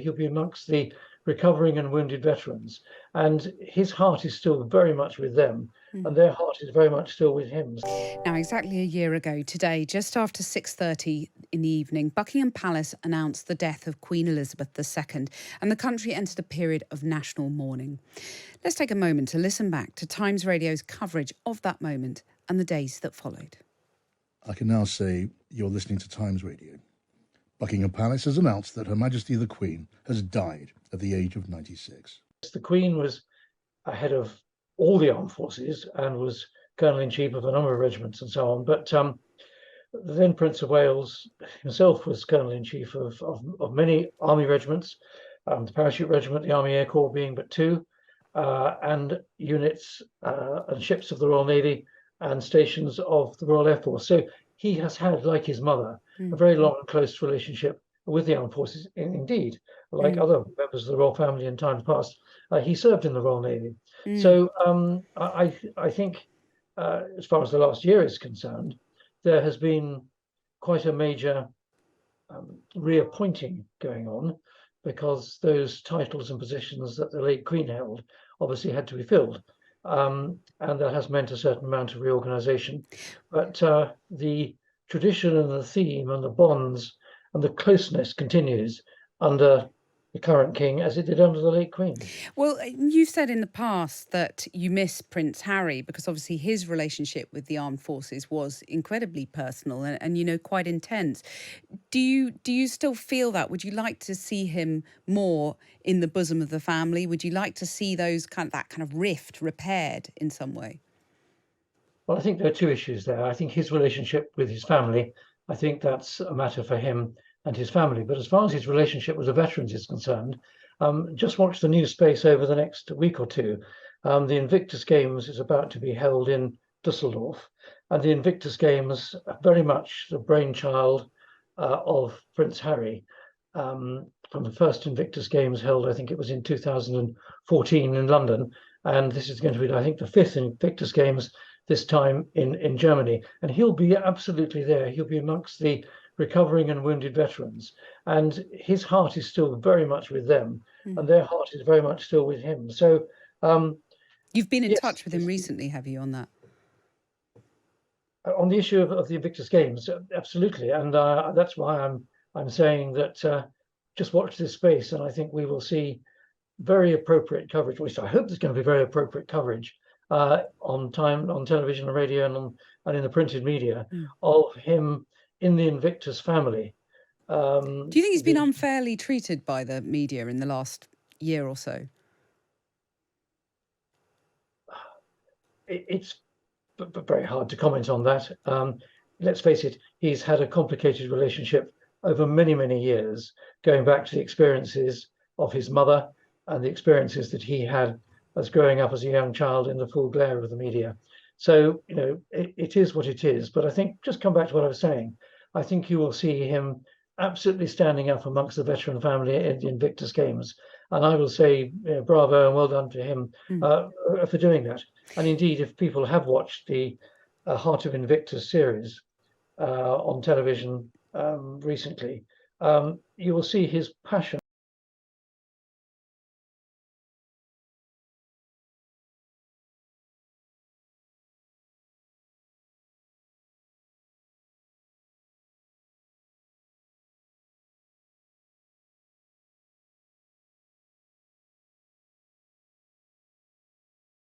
he'll be amongst the recovering and wounded veterans. And his heart is still very much with them, and their heart is very much still with him. Now, exactly a year ago today, just after 6:30 in the evening, Buckingham Palace announced the death of Queen Elizabeth II, and the country entered a period of national mourning. Let's take a moment to listen back to Times Radio's coverage of that moment and the days that followed. I can now say you're listening to Times Radio. Buckingham Palace has announced that Her Majesty the Queen has died at the age of 96. The Queen was ahead of all the armed forces and was Colonel-in-Chief of a number of regiments and so on. But the then Prince of Wales himself was Colonel-in-Chief of many army regiments, the Parachute Regiment, the Army Air Corps being but two, and units and ships of the Royal Navy and stations of the Royal Air Force. So he has had, like his mother, a very long and close relationship with the armed forces. Indeed, like other members of the royal family in times past, he served in the Royal Navy. So I think, as far as the last year is concerned, there has been quite a major reappointing going on, because those titles and positions that the late Queen held obviously had to be filled. And that has meant a certain amount of reorganization. But the tradition and the theme and the bonds and the closeness continues under the current king as it did under the late Queen. Well, you've said in the past that you miss Prince Harry because obviously his relationship with the armed forces was incredibly personal and quite intense. Do you still feel that? Would you like to see him more in the bosom of the family? Would you like to see that kind of rift repaired in some way? Well, I think there are two issues there. I think his relationship with his family, I think that's a matter for him and his family. But as far as his relationship with the veterans is concerned, just watch the news space over the next week or two. The Invictus Games is about to be held in Dusseldorf, and the Invictus Games are very much the brainchild of Prince Harry. From the first Invictus Games held, I think it was in 2014 in London, and this is going to be, I think, the fifth Invictus Games, this time in Germany. And he'll be absolutely there. He'll be amongst the recovering and wounded veterans, and his heart is still very much with them, and their heart is very much still with him. So you've been in touch with him recently, have you, on that? On the issue of the Invictus Games, absolutely, and that's why I'm saying that just watch this space, and I think we will see very appropriate coverage. At least I hope there's going to be very appropriate coverage on television and radio and in the printed media of him in the Invictus family. Do you think he's been unfairly treated by the media in the last year or so? It's very hard to comment on that. Let's face it, he's had a complicated relationship over many, many years, going back to the experiences of his mother and the experiences that he had as growing up as a young child in the full glare of the media. So, it is what it is. But I think, just come back to what I was saying, I think you will see him absolutely standing up amongst the veteran family in the Invictus Games. And I will say bravo and well done to him for doing that. And indeed, if people have watched the Heart of Invictus series on television recently, you will see his passion